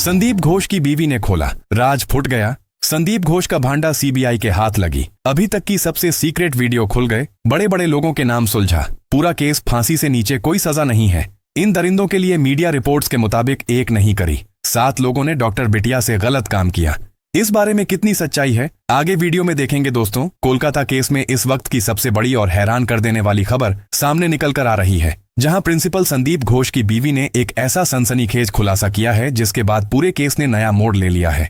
संदीप घोष की बीवी ने खोला, राज फुट गया। संदीप घोष का भांडा सीबीआई के हाथ लगी। अभी तक की सबसे सीक्रेट वीडियो खुल गए, बड़े बड़े लोगों के नाम सुलझा। पूरा केस फांसी से नीचे कोई सजा नहीं है। इन दरिंदों के लिए मीडिया रिपोर्ट्स के मुताबिक एक नहीं करी, 7 लोगों ने डॉक्टर बिटिया से गलत काम किया। इस बारे में कितनी सच्चाई है आगे वीडियो में देखेंगे दोस्तों। कोलकाता केस में इस वक्त की सबसे बड़ी और हैरान कर देने वाली खबर सामने निकल कर आ रही है, जहां प्रिंसिपल संदीप घोष की बीवी ने एक ऐसा सनसनीखेज खुलासा किया है जिसके बाद पूरे केस ने नया मोड़ ले लिया है।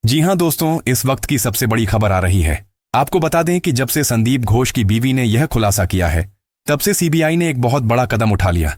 जी हां दोस्तों, इस वक्त की सबसे बड़ी खबर आ रही है। आपको बता दें कि जब से संदीप घोष की बीवी ने यह खुलासा किया है, तब से सीबीआई ने एक बहुत बड़ा कदम उठा लिया।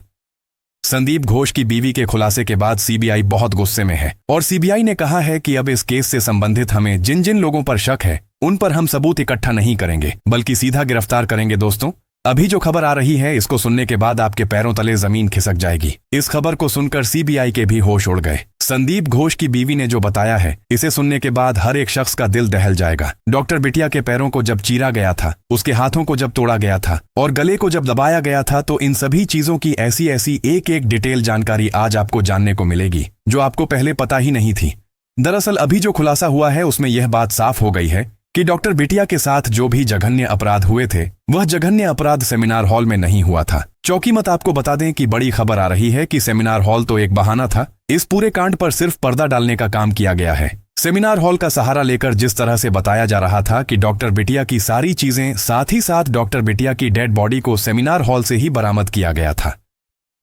संदीप घोष की बीवी के खुलासे के बाद सीबीआई बहुत गुस्से में है और सीबीआई ने कहा है कि अब इस केस से संबंधित हमें जिन जिन लोगों पर शक है उन पर हम सबूत इकट्ठा नहीं करेंगे, बल्कि सीधा गिरफ्तार करेंगे। दोस्तों, अभी जो खबर आ रही है, इसको सुनने के बाद आपके पैरों तले जमीन खिसक जाएगी। इस खबर को सुनकर सीबीआई के भी होश उड़ गए। संदीप घोष की बीवी ने जो बताया है, इसे सुनने के बाद हर एक शख्स का दिल दहल जाएगा। डॉक्टर बिटिया के पैरों को जब चीरा गया था, उसके हाथों को जब तोड़ा गया था और गले को जब दबाया गया था, तो इन सभी चीजों की ऐसी ऐसी एक एक डिटेल जानकारी आज आपको जानने को मिलेगी, जो आपको पहले पता ही नहीं थी। दरअसल अभी जो खुलासा हुआ है, उसमें यह बात साफ हो गई है कि डॉक्टर बिटिया के साथ जो भी जघन्य अपराध हुए थे, वह जघन्य अपराध सेमिनार हॉल में नहीं हुआ था। चौकी मत आपको बता दें कि बड़ी खबर आ रही है कि सेमिनार हॉल तो एक बहाना था। इस पूरे कांड पर सिर्फ पर्दा डालने का काम किया गया है। सेमिनार हॉल का सहारा लेकर जिस तरह से बताया जा रहा था कि डॉक्टर बिटिया की सारी चीजें, साथ ही साथ डॉक्टर बिटिया की डेड बॉडी को सेमिनार हॉल से ही बरामद किया गया था,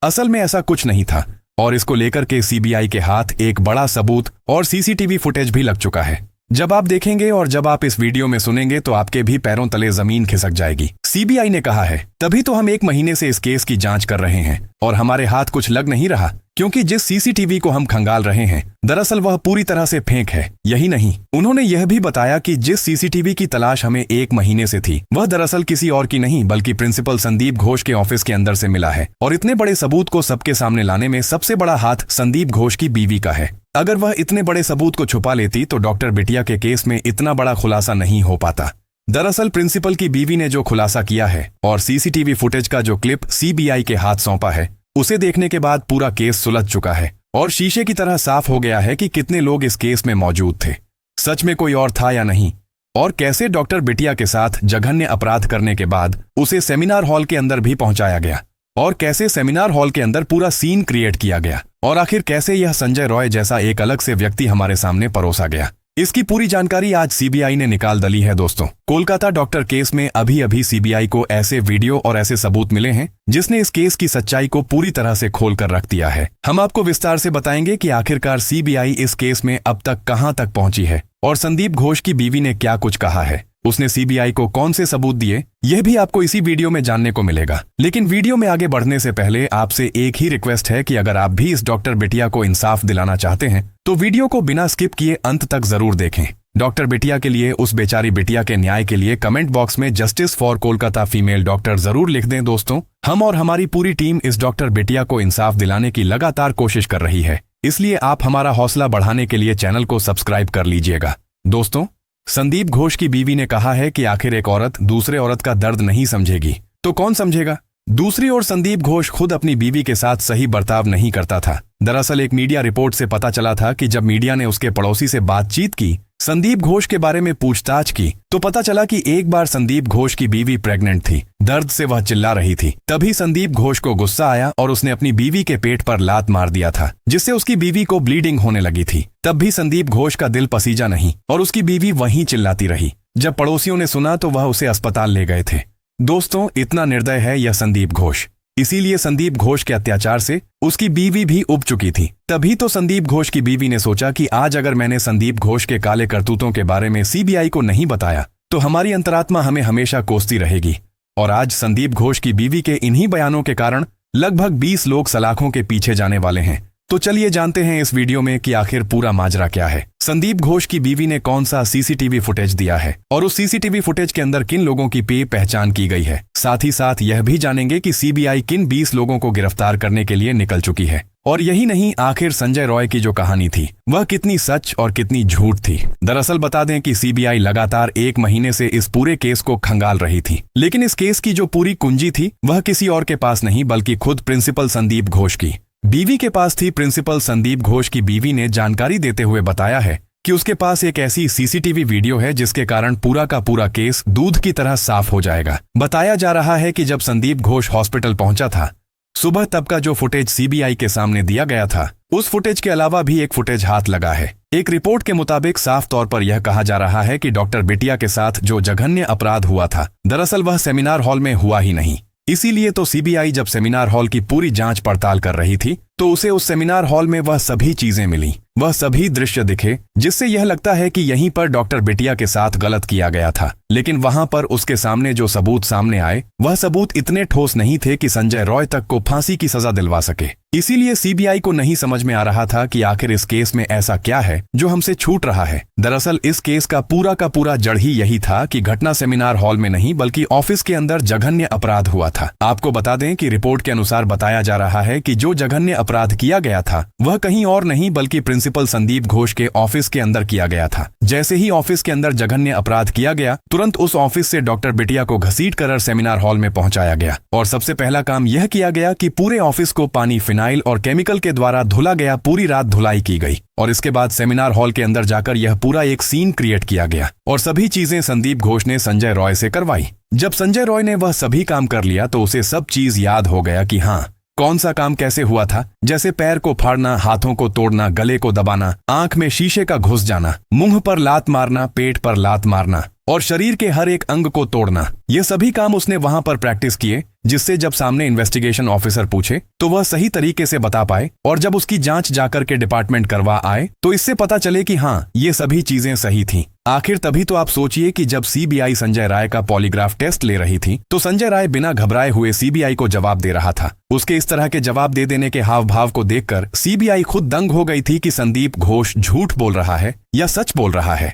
असल में ऐसा कुछ नहीं था। और इसको लेकर के सीबीआई के हाथ एक बड़ा सबूत और सीसीटीवी फुटेज भी लग चुका है। जब आप देखेंगे और जब आप इस वीडियो में सुनेंगे तो आपके भी पैरों तले जमीन खिसक जाएगी। सीबीआई ने कहा है, तभी तो हम 1 महीने से इस केस की जांच कर रहे हैं और हमारे हाथ कुछ लग नहीं रहा, क्योंकि जिस सीसीटीवी को हम खंगाल रहे हैं, दरअसल वह पूरी तरह से फेक है। यही नहीं, उन्होंने यह भी बताया कि जिस सीसीटीवी की तलाश हमें 1 महीने से थी, वह दरअसल किसी और की नहीं बल्कि प्रिंसिपल संदीप घोष के ऑफिस के अंदर से मिला है। और इतने बड़े सबूत को सबके सामने लाने में सबसे बड़ा हाथ संदीप घोष की बीवी का है। अगर वह इतने बड़े सबूत को छुपा लेती तो डॉक्टर बिटिया के केस में इतना बड़ा खुलासा नहीं हो पाता। दरअसल प्रिंसिपल की बीवी ने जो खुलासा किया है और सीसीटीवी फुटेज का जो क्लिप सीबीआई के हाथ सौंपा है, उसे देखने के बाद पूरा केस सुलझ चुका है और शीशे की तरह साफ हो गया है कि कितने लोग इस केस में मौजूद थे, सच में कोई और था या नहीं, और कैसे डॉक्टर बिटिया के साथ जघन्य अपराध करने के बाद उसे सेमिनार हॉल के अंदर भी पहुंचाया गया, और कैसे सेमिनार हॉल के अंदर पूरा सीन क्रिएट किया गया, और आखिर कैसे यह संजय रॉय जैसा एक अलग से व्यक्ति हमारे सामने परोसा गया। इसकी पूरी जानकारी आज सीबीआई ने निकाल डाली है। दोस्तों, कोलकाता डॉक्टर केस में अभी अभी सीबीआई को ऐसे वीडियो और ऐसे सबूत मिले हैं जिसने इस केस की सच्चाई को पूरी तरह से खोल कर रख दिया है। हम आपको विस्तार से बताएंगे कि आखिरकार सीबीआई इस केस में अब तक कहां तक पहुंची है और संदीप घोष की बीवी ने क्या कुछ कहा है, उसने सीबीआई को कौन से सबूत दिए, यह भी आपको इसी वीडियो में जानने को मिलेगा। लेकिन वीडियो में आगे बढ़ने से पहले आपसे एक ही रिक्वेस्ट है कि अगर आप भी इस डॉक्टर बिटिया को इंसाफ दिलाना चाहते हैं तो वीडियो को बिना स्किप किए अंत तक जरूर देखें। डॉक्टर बिटिया के लिए, उस बेचारी बिटिया के न्याय के लिए कमेंट बॉक्स में justice for Kolkata female doctor जरूर लिख दें। दोस्तों, हम और हमारी पूरी टीम इस डॉक्टर बिटिया को इंसाफ दिलाने की लगातार कोशिश कर रही है, इसलिए आप हमारा हौसला बढ़ाने के लिए चैनल को सब्सक्राइब कर लीजिएगा। दोस्तों, संदीप घोष की बीवी ने कहा है कि आखिर एक औरत दूसरे औरत का दर्द नहीं समझेगी तो कौन समझेगा। दूसरी ओर संदीप घोष खुद अपनी बीवी के साथ सही बर्ताव नहीं करता था। दरअसल एक मीडिया रिपोर्ट से पता चला था कि जब मीडिया ने उसके पड़ोसी से बातचीत की, संदीप घोष के बारे में पूछताछ की, तो पता चला कि एक बार संदीप घोष की बीवी प्रेग्नेंट थी। दर्द से वह चिल्ला रही थी। तभी संदीप घोष को गुस्सा आया और उसने अपनी बीवी के पेट पर लात मार दिया था, जिससे उसकी बीवी को ब्लीडिंग होने लगी थी। तब भी संदीप घोष का दिल पसीजा नहीं और उसकी बीवी वहीं चिल्लाती रही। जब पड़ोसियों ने सुना तो वह उसे अस्पताल ले गए थे। दोस्तों, इतना निर्दय है यह संदीप घोष, इसीलिए संदीप घोष के अत्याचार से उसकी बीवी भी उब चुकी थी। तभी तो संदीप घोष की बीवी ने सोचा कि आज अगर मैंने संदीप घोष के काले करतूतों के बारे में सीबीआई को नहीं बताया तो हमारी अंतरात्मा हमें हमेशा कोसती रहेगी। और आज संदीप घोष की बीवी के इन्हीं बयानों के कारण लगभग 20 लोग सलाखों के पीछे जाने वाले हैं। तो चलिए जानते हैं इस वीडियो में कि आखिर पूरा माजरा क्या है। संदीप घोष की बीवी ने कौन सा सीसीटीवी फुटेज दिया है और उस सीसीटीवी फुटेज के अंदर किन लोगों की पहचान की गई है। साथ ही साथ यह भी जानेंगे कि सीबीआई किन 20 लोगों को गिरफ्तार करने के लिए निकल चुकी है। और यही नहीं, आखिर संजय रॉय की जो कहानी थी वह कितनी सच और कितनी झूठ थी। दरअसल बता दें कि सीबीआई लगातार 1 महीने से इस पूरे केस को खंगाल रही थी, लेकिन इस केस की जो पूरी कुंजी थी वह किसी और के पास नहीं बल्कि खुद प्रिंसिपल संदीप घोष की। बीवी के पास थी। प्रिंसिपल संदीप घोष की बीवी ने जानकारी देते हुए बताया है कि उसके पास एक ऐसी सीसीटीवी वीडियो है जिसके कारण पूरा का पूरा केस दूध की तरह साफ हो जाएगा। बताया जा रहा है कि जब संदीप घोष हॉस्पिटल पहुंचा था सुबह, तब का जो फुटेज सीबीआई के सामने दिया गया था, उस फुटेज के अलावा भी एक फुटेज हाथ लगा है। एक रिपोर्ट के मुताबिक साफ तौर पर यह कहा जा रहा है कि डॉक्टर बिटिया के साथ जो जघन्य अपराध हुआ था, दरअसल वह सेमिनार हॉल में हुआ ही नहीं। इसीलिए तो सीबीआई जब सेमिनार हॉल की पूरी जांच पड़ताल कर रही थी तो उसे उस सेमिनार हॉल में वह सभी चीजें मिली, वह सभी दृश्य दिखे जिससे यह लगता है कि यहीं पर डॉक्टर बिटिया के साथ गलत किया गया था। लेकिन वहां पर उसके सामने जो सबूत सामने आए वह सबूत इतने ठोस नहीं थे कि संजय रॉय तक को फांसी की सजा दिलवा सके। इसीलिए सीबीआई को नहीं समझ में आ रहा था कि आखिर इस केस में ऐसा क्या है जो हमसे छूट रहा है। दरअसल इस केस का पूरा जड़ ही यही था कि घटना सेमिनार हॉल में नहीं बल्कि ऑफिस के अंदर जघन्य अपराध हुआ था। आपको बता दें कि रिपोर्ट के अनुसार बताया जा रहा है कि जो जघन्य अपराध किया गया था वह कहीं और नहीं बल्कि प्रिंसिपल संदीप घोष के ऑफिस के अंदर किया गया था। जैसे ही ऑफिस के अंदर जघन्य अपराध किया गया, तुरंत उस ऑफिस से डॉक्टर बिटिया को घसीट कर सेमिनार हॉल में पहुंचाया गया और सबसे पहला काम यह किया गया कि पूरे ऑफिस को पानी, फिनाइल और केमिकल के द्वारा धुला गया। पूरी रात धुलाई की गई और इसके बाद सेमिनार हॉल के अंदर जाकर यह पूरा एक सीन क्रिएट किया गया और सभी चीजें संदीप घोष ने संजय रॉय से करवाई। जब संजय रॉय ने वह सभी काम कर लिया तो उसे सब चीज याद हो गया कि हाँ, कौन सा काम कैसे हुआ था। जैसे पैर को फाड़ना, हाथों को तोड़ना, गले को दबाना, आंख में शीशे का घुस जाना, मुंह पर लात मारना, पेट पर लात मारना और शरीर के हर एक अंग को तोड़ना, ये सभी काम उसने वहां पर प्रैक्टिस किए, जिससे जब सामने इन्वेस्टिगेशन ऑफिसर पूछे तो वह सही तरीके से बता पाए और जब उसकी जांच जाकर के डिपार्टमेंट करवा आए तो इससे पता चले कि हाँ, ये सभी चीजें सही थीं। आखिर तभी तो आप सोचिए कि जब सीबीआई संजय राय का पॉलीग्राफ टेस्ट ले रही थी तो संजय राय बिना घबराए हुए सीबीआई को जवाब दे रहा था। उसके इस तरह के जवाब दे देने के हाव भाव को देखकर सीबीआई खुद दंग हो गई थी कि संदीप घोष झूठ बोल रहा है या सच बोल रहा है।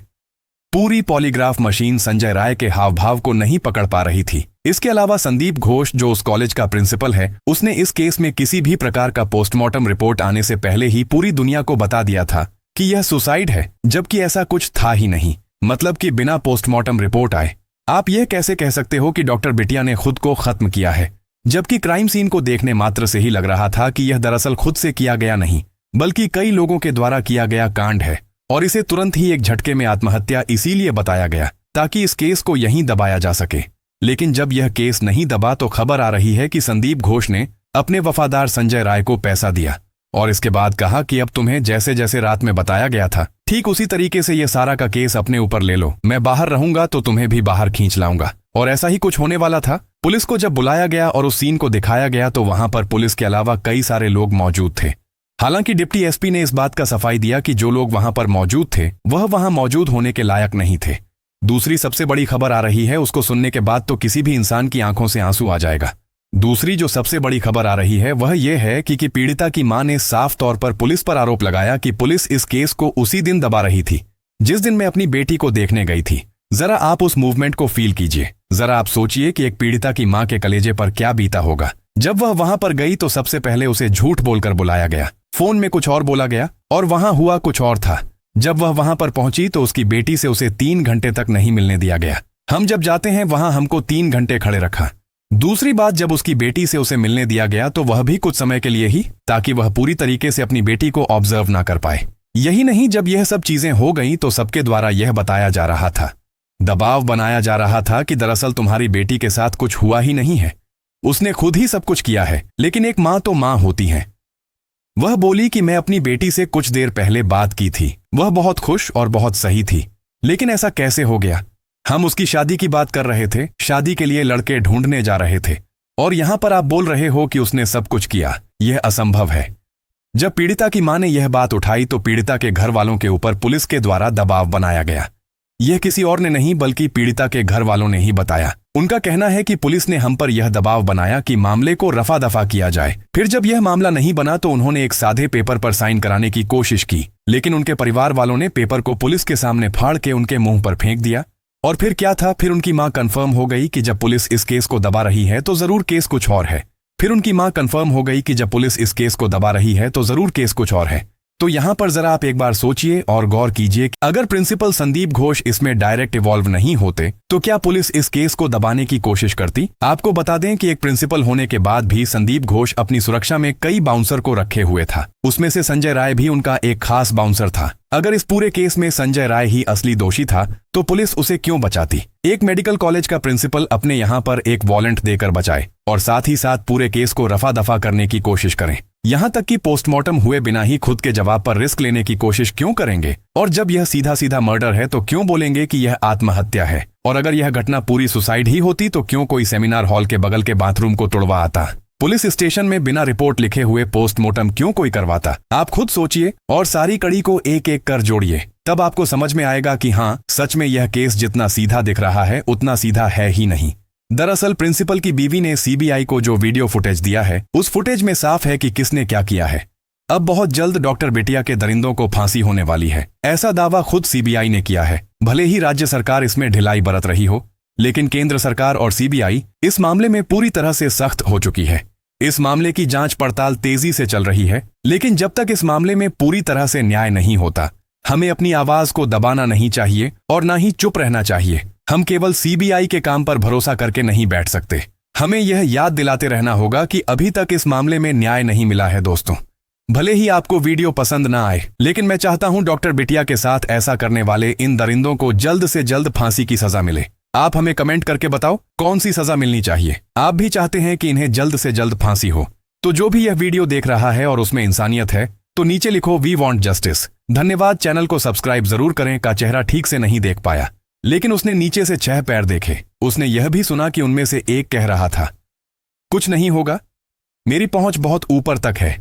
पूरी पॉलीग्राफ मशीन संजय राय के हाव भाव को नहीं पकड़ पा रही थी। इसके अलावा संदीप घोष जो उस कॉलेज का प्रिंसिपल है, उसने इस केस में किसी भी प्रकार का पोस्टमार्टम रिपोर्ट आने से पहले ही पूरी दुनिया को बता दिया था कि यह सुसाइड है, जबकि ऐसा कुछ था ही नहीं। मतलब कि बिना पोस्टमार्टम रिपोर्ट आए आप यह कैसे कह सकते हो कि डॉक्टर बिटिया ने खुद को खत्म किया है, जबकि क्राइम सीन को देखने मात्र से ही लग रहा था कि यह दरअसल खुद से किया गया नहीं बल्कि कई लोगों के द्वारा किया गया कांड है और इसे तुरंत ही एक झटके में आत्महत्या इसीलिए बताया गया ताकि इस केस को यहीं दबाया जा सके। लेकिन जब यह केस नहीं दबा तो खबर आ रही है कि संदीप घोष ने अपने वफादार संजय राय को पैसा दिया और इसके बाद कहा कि अब तुम्हें जैसे जैसे रात में बताया गया था ठीक उसी तरीके से यह सारा का केस अपने ऊपर ले लो, मैं बाहर रहूंगा तो तुम्हें भी बाहर खींच लाऊंगा। और ऐसा ही कुछ होने वाला था। पुलिस को जब बुलाया गया और उस सीन को दिखाया गया तो वहां पर पुलिस के अलावा कई सारे लोग मौजूद थे। हालांकि डिप्टी एसपी ने इस बात का सफाई दिया कि जो लोग वहां पर मौजूद थे वह वहां मौजूद होने के लायक नहीं थे। दूसरी सबसे बड़ी खबर आ रही है, उसको सुनने के बाद तो किसी भी इंसान की आंखों से आंसू आ जाएगा। दूसरी जो सबसे बड़ी खबर आ रही है वह यह है कि पीड़िता की मां ने साफ तौर पर पुलिस पर आरोप लगाया कि पुलिस इस केस को उसी दिन दबा रही थी जिस दिन मैं अपनी बेटी को देखने गई थी। जरा आप उस मूवमेंट को फील कीजिए। जरा आप सोचिए कि एक पीड़िता की मां के कलेजे पर क्या बीता होगा। जब वह वहां पर गई तो सबसे पहले उसे झूठ बोलकर बुलाया गया, फोन में कुछ और बोला गया और वहां हुआ कुछ और था। जब वह वहां पर पहुंची तो उसकी बेटी से उसे 3 घंटे तक नहीं मिलने दिया गया। हम जब जाते हैं वहां हमको 3 घंटे खड़े रखा। दूसरी बात, जब उसकी बेटी से उसे मिलने दिया गया तो वह भी कुछ समय के लिए ही, ताकि वह पूरी तरीके से अपनी बेटी को ऑब्जर्व ना कर पाए। यही नहीं, जब यह सब चीजें हो गई तो सबके द्वारा यह बताया जा रहा था, दबाव बनाया जा रहा था कि दरअसल तुम्हारी बेटी के साथ कुछ हुआ ही नहीं है, उसने खुद ही सब कुछ किया है। लेकिन एक मां तो मां होती है। वह बोली कि मैं अपनी बेटी से कुछ देर पहले बात की थी, वह बहुत खुश और बहुत सही थी। लेकिन ऐसा कैसे हो गया? हम उसकी शादी की बात कर रहे थे, शादी के लिए लड़के ढूंढने जा रहे थे और यहां पर आप बोल रहे हो कि उसने सब कुछ किया। यह असंभव है। जब पीड़िता की मां ने यह बात उठाई तो पीड़िता के घर वालों के ऊपर पुलिस के द्वारा दबाव बनाया गया। यह किसी और ने नहीं बल्कि पीड़िता के घर वालों ने ही बताया। उनका कहना है कि पुलिस ने हम पर यह दबाव बनाया कि मामले को रफा दफा किया जाए। फिर जब यह मामला नहीं बना तो उन्होंने एक सादे पेपर पर साइन कराने की कोशिश की, लेकिन उनके परिवार वालों ने पेपर को पुलिस के सामने फाड़ के उनके मुंह पर फेंक दिया। और फिर क्या था, फिर उनकी मां कंफर्म हो गई कि जब पुलिस इस केस को दबा रही है तो जरूर केस कुछ और है। फिर उनकी मां कंफर्म हो गई कि जब पुलिस इस केस को दबा रही है तो जरूर केस कुछ और है। तो यहाँ पर जरा आप एक बार सोचिए और गौर कीजिए कि अगर प्रिंसिपल संदीप घोष इसमें डायरेक्ट इवॉल्व नहीं होते तो क्या पुलिस इस केस को दबाने की कोशिश करती। आपको बता दें कि एक प्रिंसिपल होने के बाद भी संदीप घोष अपनी सुरक्षा में कई बाउंसर को रखे हुए था। उसमें से संजय राय भी उनका एक खास बाउंसर था। अगर इस पूरे केस में संजय राय ही असली दोषी था तो पुलिस उसे क्यों बचाती। एक मेडिकल कॉलेज का प्रिंसिपल अपने यहाँ पर एक वारंट देकर बचाए और साथ ही साथ पूरे केस को रफा दफा करने की कोशिश करें। यहाँ तक कि पोस्टमार्टम हुए बिना ही खुद के जवाब पर रिस्क लेने की कोशिश क्यों करेंगे। और जब यह सीधा सीधा मर्डर है तो क्यों बोलेंगे कि यह आत्महत्या है। और अगर यह घटना पूरी सुसाइड ही होती तो क्यों कोई सेमिनार हॉल के बगल के बाथरूम को तोड़वा आता। पुलिस स्टेशन में बिना रिपोर्ट लिखे हुए पोस्टमार्टम क्यों कोई करवाता। आप खुद सोचिए और सारी कड़ी को एक एक कर जोड़िए, तब आपको समझ में आएगा कि हाँ, सच में यह केस जितना सीधा दिख रहा है उतना सीधा है ही नहीं। दरअसल प्रिंसिपल की बीवी ने सीबीआई को जो वीडियो फुटेज दिया है उस फुटेज में साफ है कि किसने क्या किया है। अब बहुत जल्द डॉक्टर बिटिया के दरिंदों को फांसी होने वाली है, ऐसा दावा खुद सीबीआई ने किया है। भले ही राज्य सरकार इसमें ढिलाई बरत रही हो, लेकिन केंद्र सरकार और सीबीआई इस मामले में पूरी तरह से सख्त हो चुकी है। इस मामले की जांच पड़ताल तेजी से चल रही है, लेकिन जब तक इस मामले में पूरी तरह से न्याय नहीं होता, हमें अपनी आवाज को दबाना नहीं चाहिए और ना ही चुप रहना चाहिए। हम केवल सीबीआई के काम पर भरोसा करके नहीं बैठ सकते। हमें यह याद दिलाते रहना होगा कि अभी तक इस मामले में न्याय नहीं मिला है। दोस्तों, भले ही आपको वीडियो पसंद ना आए, लेकिन मैं चाहता हूं डॉक्टर बिटिया के साथ ऐसा करने वाले इन दरिंदों को जल्द से जल्द फांसी की सजा मिले। आप हमें कमेंट करके बताओ कौन सी सजा मिलनी चाहिए। आप भी चाहते हैं कि इन्हें जल्द से जल्द फांसी हो। तो जो भी यह वीडियो देख रहा है और उसमें इंसानियत है तो नीचे लिखो वी वांट जस्टिस। धन्यवाद। चैनल को सब्सक्राइब जरूर करें। का चेहरा ठीक से नहीं देख पाया, लेकिन उसने नीचे से 6 पैर देखे। उसने यह भी सुना कि उनमें से एक कह रहा था, कुछ नहीं होगा, मेरी पहुंच बहुत ऊपर तक है।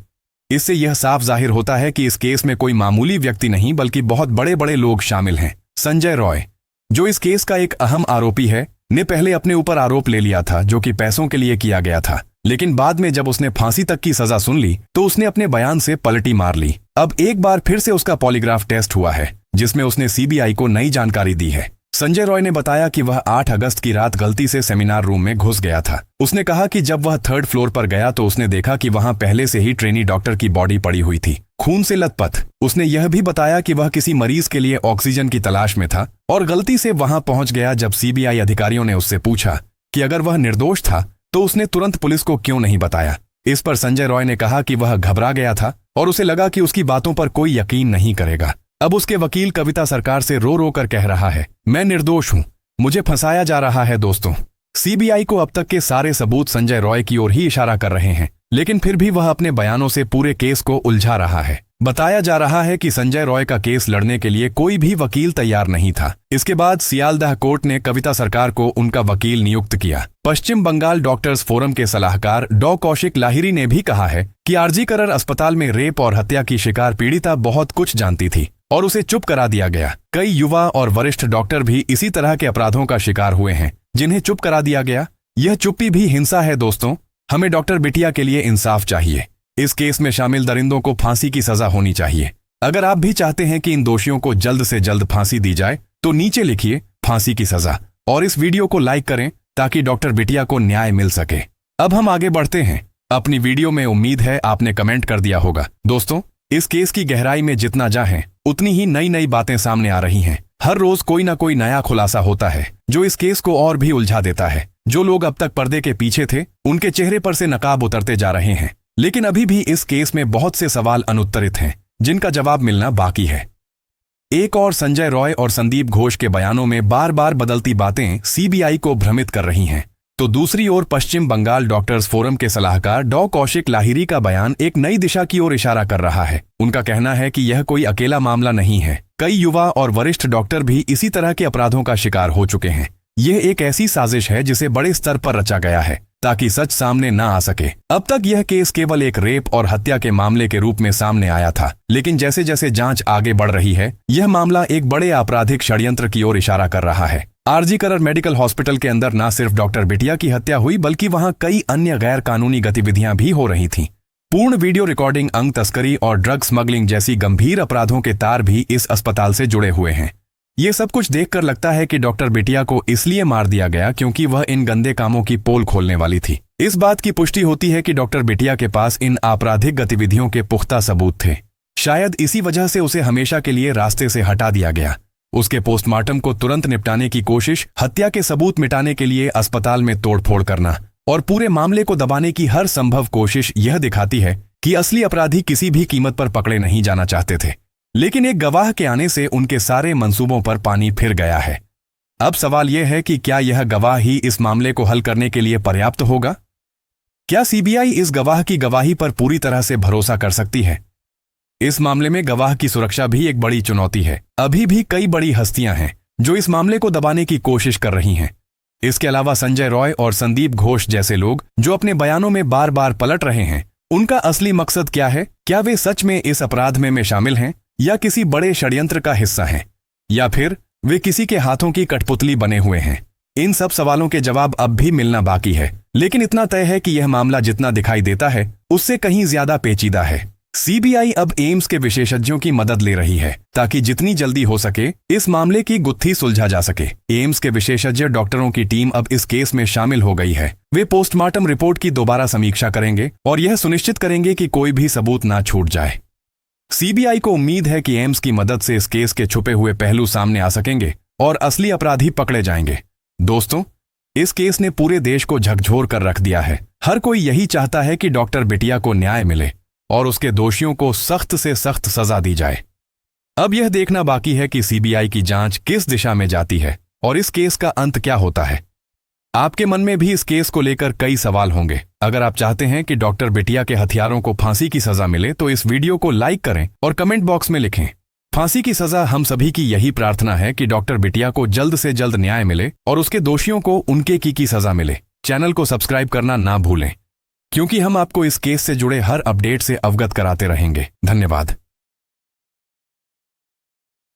इससे यह साफ जाहिर होता है कि इस केस में कोई मामूली व्यक्ति नहीं बल्कि बहुत बड़े बड़े लोग शामिल हैं। संजय रॉय, जो इस केस का एक अहम आरोपी है, ने पहले अपने ऊपर आरोप ले लिया था जो कि पैसों के लिए किया गया था, लेकिन बाद में जब उसने फांसी तक की सजा सुन ली तो उसने अपने बयान से पलटी मार ली। अब एक बार फिर से उसका पॉलीग्राफ टेस्ट हुआ है जिसमें उसने सीबीआई को नई जानकारी दी है। संजय रॉय ने बताया कि वह 8 अगस्त की रात गलती से सेमिनार रूम में घुस गया था। उसने कहा कि जब वह 3rd फ्लोर पर गया तो उसने देखा कि वहां पहले से ही ट्रेनी डॉक्टर की बॉडी पड़ी हुई थी, खून से लथपथ। उसने यह भी बताया कि वह किसी मरीज के लिए ऑक्सीजन की तलाश में था और गलती से वहां पहुंच गया। जब सीबीआई अधिकारियों ने उससे पूछा कि अगर वह निर्दोष था तो उसने तुरंत पुलिस को क्यों नहीं बताया। इस पर संजय रॉय ने कहा कि वह घबरा गया था और उसे लगा कि उसकी बातों पर कोई यकीन नहीं करेगा। अब उसके वकील कविता सरकार से रो रो कर कह रहा है, मैं निर्दोष हूं, मुझे फंसाया जा रहा है। दोस्तों, सीबीआई को अब तक के सारे सबूत संजय रॉय की ओर ही इशारा कर रहे हैं, लेकिन फिर भी वह अपने बयानों से पूरे केस को उलझा रहा है। बताया जा रहा है कि संजय रॉय का केस लड़ने के लिए कोई भी वकील तैयार नहीं था। इसके बाद सियालदह कोर्ट ने कविता सरकार को उनका वकील नियुक्त किया। पश्चिम बंगाल डॉक्टर्स फोरम के सलाहकार डॉ कौशिक लाहिरी ने भी कहा है कि आरजी करण अस्पताल में रेप और हत्या की शिकार पीड़िता बहुत कुछ जानती थी और उसे चुप करा दिया गया। कई युवा और वरिष्ठ डॉक्टर भी इसी तरह के अपराधों का शिकार हुए हैं जिन्हें चुप करा दिया गया। यह चुप्पी भी हिंसा है। दोस्तों, हमें डॉक्टर बिटिया के लिए इंसाफ चाहिए। इस केस में शामिल दरिंदों को फांसी की सजा होनी चाहिए। अगर आप भी चाहते हैं कि इन दोषियों को जल्द से जल्द फांसी दी जाए तो नीचे लिखिए फांसी की सजा और इस वीडियो को लाइक करें ताकि डॉक्टर बिटिया को न्याय मिल सके। अब हम आगे बढ़ते हैं अपनी वीडियो में। उम्मीद है आपने कमेंट कर दिया होगा। दोस्तों, इस केस की गहराई में जितना जाएं उतनी ही नई नई बातें सामने आ रही हैं। हर रोज कोई ना कोई नया खुलासा होता है जो इस केस को और भी उलझा देता है। जो लोग अब तक पर्दे के पीछे थे उनके चेहरे पर से नकाब उतरते जा रहे हैं, लेकिन अभी भी इस केस में बहुत से सवाल अनुत्तरित हैं जिनका जवाब मिलना बाकी है। एक और संजय रॉय और संदीप घोष के बयानों में बार बार बदलती बातें सीबीआई को भ्रमित कर रही हैं, तो दूसरी ओर पश्चिम बंगाल डॉक्टर्स फोरम के सलाहकार डॉ कौशिक लाहिरी का बयान एक नई दिशा की ओर इशारा कर रहा है। उनका कहना है कि यह कोई अकेला मामला नहीं है। कई युवा और वरिष्ठ डॉक्टर भी इसी तरह के अपराधों का शिकार हो चुके हैं। यह एक ऐसी साजिश है जिसे बड़े स्तर पर रचा गया है ताकि सच सामने ना आ सके। अब तक यह केस केवल एक रेप और हत्या के मामले के रूप में सामने आया था, लेकिन जैसे जैसे जांच आगे बढ़ रही है यह मामला एक बड़े आपराधिक षड्यंत्र की ओर इशारा कर रहा है। आरजी करण मेडिकल हॉस्पिटल के अंदर न सिर्फ डॉक्टर बिटिया की हत्या हुई बल्कि वहां कई अन्य गैर कानूनी गतिविधियां भी हो रही थीं। पूर्ण वीडियो रिकॉर्डिंग, अंग तस्करी और ड्रग स्मगलिंग जैसी गंभीर अपराधों के तार भी इस अस्पताल से जुड़े हुए हैं। ये सब कुछ देखकर लगता है कि डॉक्टर बिटिया को इसलिए मार दिया गया क्योंकि वह इन गंदे कामों की पोल खोलने वाली थी। इस बात की पुष्टि होती है कि डॉक्टर बिटिया के पास इन आपराधिक गतिविधियों के पुख्ता सबूत थे। शायद इसी वजह से उसे हमेशा के लिए रास्ते से हटा दिया गया। उसके पोस्टमार्टम को तुरंत निपटाने की कोशिश, हत्या के सबूत मिटाने के लिए अस्पताल में तोड़फोड़ करना और पूरे मामले को दबाने की हर संभव कोशिश यह दिखाती है कि असली अपराधी किसी भी कीमत पर पकड़े नहीं जाना चाहते थे। लेकिन एक गवाह के आने से उनके सारे मंसूबों पर पानी फिर गया है। अब सवाल यह है कि क्या यह गवाह ही इस मामले को हल करने के लिए पर्याप्त होगा? क्या सीबीआई इस गवाह की गवाही पर पूरी तरह से भरोसा कर सकती है? इस मामले में गवाह की सुरक्षा भी एक बड़ी चुनौती है। अभी भी कई बड़ी हस्तियां हैं जो इस मामले को दबाने की कोशिश कर रही हैं। इसके अलावा संजय रॉय और संदीप घोष जैसे लोग जो अपने बयानों में बार बार पलट रहे हैं, उनका असली मकसद क्या है? क्या वे सच में इस अपराध में शामिल हैं या किसी बड़े षड्यंत्र का हिस्सा हैं, या फिर वे किसी के हाथों की कठपुतली बने हुए हैं? इन सब सवालों के जवाब अब भी मिलना बाकी है। लेकिन इतना तय है कि यह मामला जितना दिखाई देता है उससे कहीं ज्यादा पेचीदा है। सीबीआई अब एम्स के विशेषज्ञों की मदद ले रही है ताकि जितनी जल्दी हो सके इस मामले की गुत्थी सुलझा जा सके। एम्स के विशेषज्ञ डॉक्टरों की टीम अब इस केस में शामिल हो गई है। वे पोस्टमार्टम रिपोर्ट की दोबारा समीक्षा करेंगे और यह सुनिश्चित करेंगे कि कोई भी सबूत ना छूट जाए। सीबीआई को उम्मीद है कि एम्स की मदद से इस केस के छुपे हुए पहलू सामने आ सकेंगे और असली अपराधी पकड़े जाएंगे। दोस्तों, इस केस ने पूरे देश को झकझोर कर रख दिया है। हर कोई यही चाहता है कि डॉक्टर बिटिया को न्याय मिले और उसके दोषियों को सख्त से सख्त सजा दी जाए। अब यह देखना बाकी है कि सीबीआई की जांच किस दिशा में जाती है और इस केस का अंत क्या होता है। आपके मन में भी इस केस को लेकर कई सवाल होंगे। अगर आप चाहते हैं कि डॉक्टर बिटिया के हत्यारों को फांसी की सजा मिले तो इस वीडियो को लाइक करें और कमेंट बॉक्स में लिखें फांसी की सजा। हम सभी की यही प्रार्थना है कि डॉक्टर बिटिया को जल्द से जल्द न्याय मिले और उसके दोषियों को उनके की सजा मिले। चैनल को सब्सक्राइब करना ना भूलें, क्योंकि हम आपको इस केस से जुड़े हर अपडेट से अवगत कराते रहेंगे। धन्यवाद।